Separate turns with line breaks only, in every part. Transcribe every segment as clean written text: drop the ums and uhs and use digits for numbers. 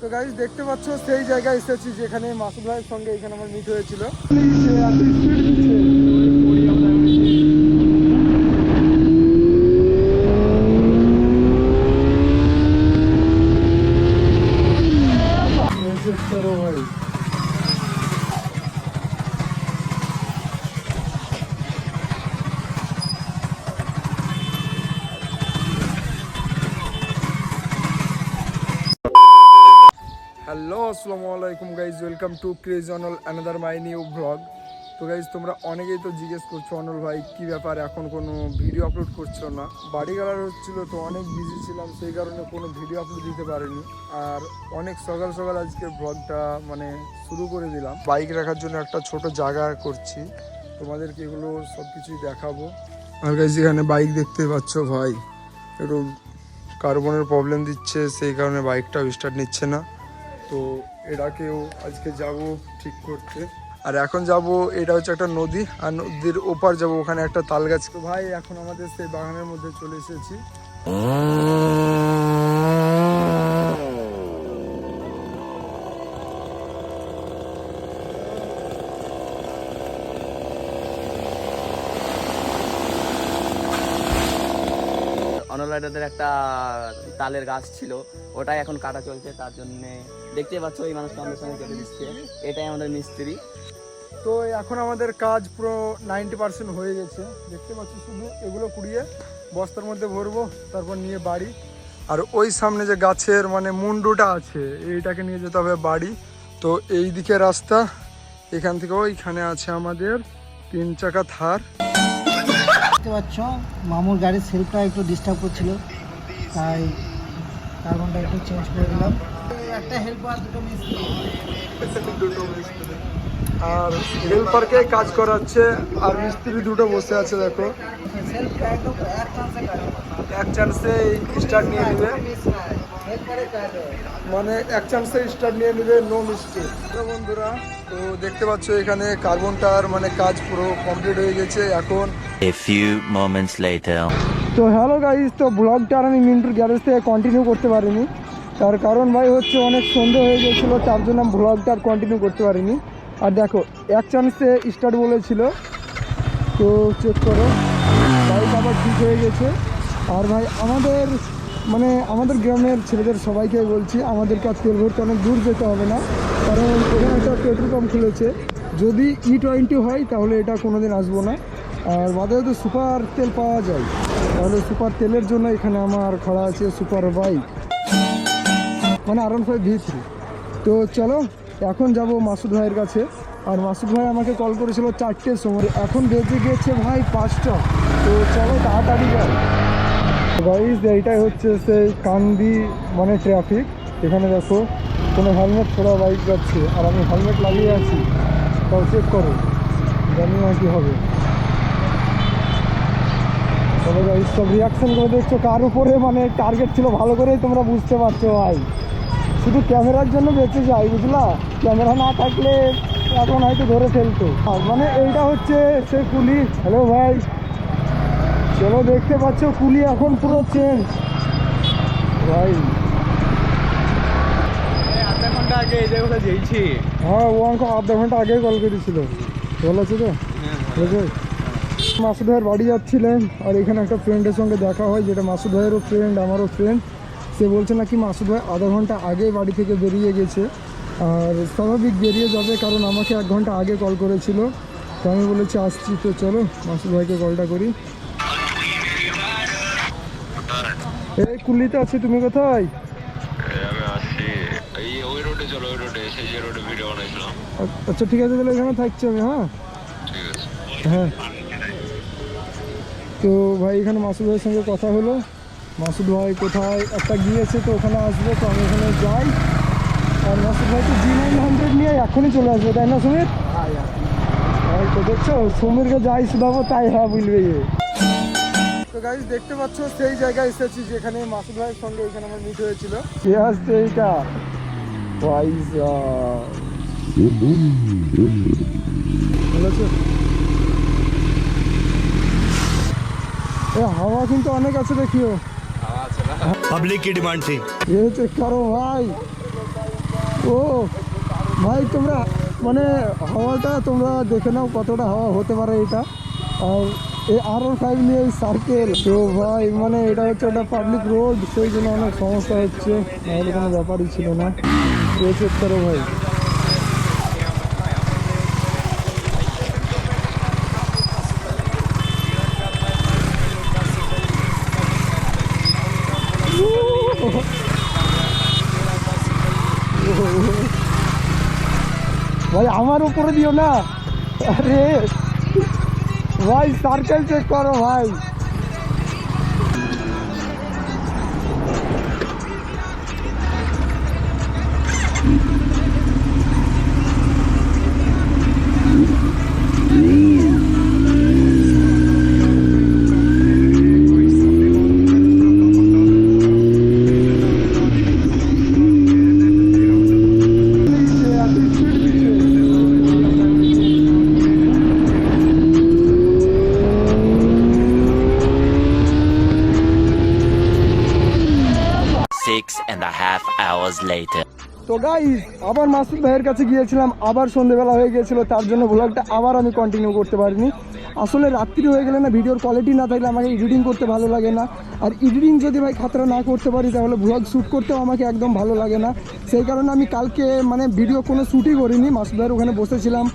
তো গাইস দেখতে পাচ্ছ সেই জায়গায় এসেছি যেখানে মাসুদ ভাইয়ের সঙ্গে এখানে আমার মিট হয়েছিল। হ্যালো আসসালামু আলাইকুম guys, welcome to crazy Anal another my new blog. তো গাইজ তোমরা অনেকেই তো জিজ্ঞেস করছো অনল ভাই কী ব্যাপার এখন কোনো ভিডিও আপলোড করছো না। বাড়ি গেলার হচ্ছিলো তো অনেক বিজি ছিলাম, সেই কারণে কোনো ভিডিও আপলোড দিতে পারিনি। আর অনেক সকাল সকাল আজকে ব্লগটা শুরু করে দিলাম। বাইক রাখার জন্য একটা ছোট জায়গা করছি, তোমাদেরকে এগুলো সব কিছুই দেখাবো। আর গাইজ এখানে বাইক দেখতে পাচ্ছ ভাই, একটু কার্বনের প্রবলেম দিচ্ছে, সেই কারণে বাইকটাও স্টার্ট নিচ্ছে না। তো এটাকেও আজকে যাব ঠিক করতে। আর এখন যাব, এটা হচ্ছে একটা নদী, আর নদীর ওপার যাব, ওখানে একটা তাল গাছ। তো ভাই এখন আমাদের সেই বাগানের মধ্যে চলে এসেছি।
অনলাইনের একটা তালের গাছ ছিল, ওটাই এখন কাটা চলছে। তার জন্য দেখতে পাচ্ছ এই মানুষটা আমাদের সঙ্গে কেটে দিচ্ছে, এটাই আমাদের মিস্ত্রি।
তো এখন আমাদের কাজ পুরো 90% হয়ে গেছে, দেখতে পাচ্ছি। শুধু এগুলো কুড়িয়ে বস্তার মধ্যে ভরবো, তারপর নিয়ে বাড়ি। আর ওই সামনে যে গাছের মুন্ডুটা আছে, এইটাকে নিয়ে যেতে হবে বাড়ি। তো এই দিকে রাস্তা, এখান থেকে ওইখানে আছে আমাদের 3 চাকা থার।
দেখতে পাচ্ছ মামুর গাড়ির সেলফটা একটু ডিস্টার্ব করছিল, তাই কার্বনটা একটু চেঞ্জ করে দিলাম। একটা হেল্পার, দুটো মিস্ত্রি।
আর হেল্পারকে কাজ করাচ্ছে, আর মিস্ত্রি দুটো বসে আছে। দেখো
সেলফটা একদম
এক চান্সে স্টার্ট নিয়ে নেবে, এক চান্সে স্টার্ট নিয়ে নেবে, নো মিস্টেক। বন্ধুরা তো দেখতে পাচ্ছ এখানে কার্বনটার কাজ পুরো কমপ্লিট হয়ে গেছে। এখন
A few moments later.
তো হ্যালো গাইস, তো ব্লগটা আর আমি মিন্টুর গ্যারেজ থেকে কন্টিনিউ করতে পারিনি। তার কারণ ভাই হচ্ছে অনেক সন্ধ্যে হয়ে গেছিলো, তার জন্য আমি ব্লগটা আর কন্টিনিউ করতে পারিনি। আর দেখো এক চান্সে স্টার্ট বলেছিল, তো চেক করো বাইক আবার ঠিক হয়ে গেছে। আর ভাই আমাদের গ্রামের ছেলেদের সবাইকে বলছি, আমাদেরকে আর তেল ভরতে অনেক দূর যেতে হবে না, কারণ এখানে একটা পেট্রোল পাম্প খুলেছে। যদি E20 হয় তাহলে এটা কোনোদিন আসবো না। আর বাদে যদি সুপার তেল পাওয়া যায় তাহলে সুপার তেলের জন্য এখানে আমার খড়া আছে সুপার বাইক, R15 V3। তো চলো এখন যাব মাসুদ ভাইয়ের কাছে। আর মাসুদ ভাই আমাকে কল করেছিল 4টের সময়, এখন বেজে গিয়েছে ভাই 5টা। তো চলো তাড়াতাড়ি যাই গাইস। এইটাই হচ্ছে সেই কান্দি ট্রাফিক। এখানে দেখো কোনো হেলমেট ছাড়া বাইক যাচ্ছে, আর আমি হেলমেট লাগিয়ে আছি, তাও চেক করো, জানি না কি হবে। তবে গাইস সব রিয়াকশন করে দেখছো কার উপরে টার্গেট ছিল, ভালো করেই তোমরা বুঝতে পারছো ভাই। শুধু ক্যামেরার জন্য বেঁচে যাই, বুঝলা? ক্যামেরা না থাকলে এখন হয়তো ধরে ফেলতো। এইটা হচ্ছে সে কুলি। হ্যালো ভাই, চলো দেখতে পাচ্ছ কুলি এখন পুরো চেঞ্জ ভাই।
আধা ঘন্টা আগে এই জায়গাটা যেইছি।
হ্যাঁ, ও আমাকে আধা ঘন্টা আগেই কল করেছিল। ভালো আছে তো? মাসুদ ভাইয়ের বাড়ি যাচ্ছিলেন, আর এখানে একটা ফ্রেন্ডের সঙ্গে দেখা হয়, যেটা মাসুদ ভাইয়েরও ফ্রেন্ড, আমারও ফ্রেন্ড। সে বলছে নাকি মাসুদ ভাই আধা ঘন্টা আগে বাড়ি থেকে বেরিয়ে গেছে। আর স্বাভাবিক বেরিয়ে যাবে, কারণ আমাকে 1 ঘন্টা আগে কল করেছিল। তো আমি বলেছি আসছি। তো চলো মাসুদ ভাইকে কলটা করি। এই কুল্লিতে আছি, তুমি কোথায়? আচ্ছা ঠিক আছে, তাহলে এখানে থাকছি আমি। হ্যাঁ তো ভাই এখানে মাসুদ ভাইয়ের সঙ্গে কথা হলো। মাসুদ ভাই কোথায় একটা গিয়েছে, তো ওখানে আসবে, তো আমি ওখানে যাই। আর মাসুদ ভাই তো G900 নিয়ে এখনই চলে আসবে, তাই না সুমির? তো দেখছো সুমিরকে যাই শুধাবো, তাই হ্যাঁ বলবে। তো গাইস দেখতে পাচ্ছ সেই জায়গায় এসেছি যেখানে মাসুদ ভাইয়ের সঙ্গে এখানে আমার মিট হয়েছিল। কে আসছে এইটা হাওয়া কিন্তু অনেক আছে, দেখিও।
पब्लिक की डिमांड थी।
ये चेक करो भाई, ও ভাই তোমরা মানে হাওয়াটা তোমরা দেখে নাও কতটা হাওয়া হতে পারে এটা। আর এই R15 নিয়ে এই সার্কেল তো ভাই মানে এটা হচ্ছে একটা পাবলিক রোড, সেই জন্য অনেক সমস্যা হচ্ছে, নাহলে কোনো ব্যাপারই ছিল না। চেক করো ভাই। ভাই আমার উপরে দিও না, আরে ভাই সার্কেল চেক করো ভাই।
Six and a half hours later.
তো গাইস আবার মাসুদ ভাইয়ের কাছে গিয়েছিলাম, আবার সন্ধ্যেবেলা হয়ে গিয়েছিল, তার জন্য ব্লগটা আবার আমি কন্টিনিউ করতে পারিনি। আসলে রাত্রি হয়ে গেলে না, ভিডিওর কোয়ালিটি না থাকলে আমাকে এডিটিং করতে ভালো লাগে না, আর এডিটিং যদি ভাই খাতরা না করতে পারি তাহলে ব্লগ শ্যুট করতেও আমাকে একদম ভালো লাগে না। সেই কারণে আমি কালকে মানে ভিডিও কোনো শ্যুটই করিনি, মাসুদ ভাইয়ের ওখানে বসেছিলাম,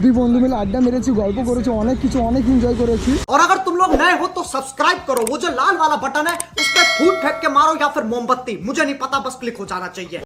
দুই বন্ধু মিলে আড্ডা মেরেছি, গল্প করেছি, অনেক কিছু অনেক এনজয় করেছি।
और अगर तुम लोग नए हो तो सब्सक्राइब करो, वो जो लाल वाला बटन है उस पर फूट फेंक के मारो या फिर मोमबत्ती, मुझे नहीं पता, बस क्लिक हो जाना चाहिए।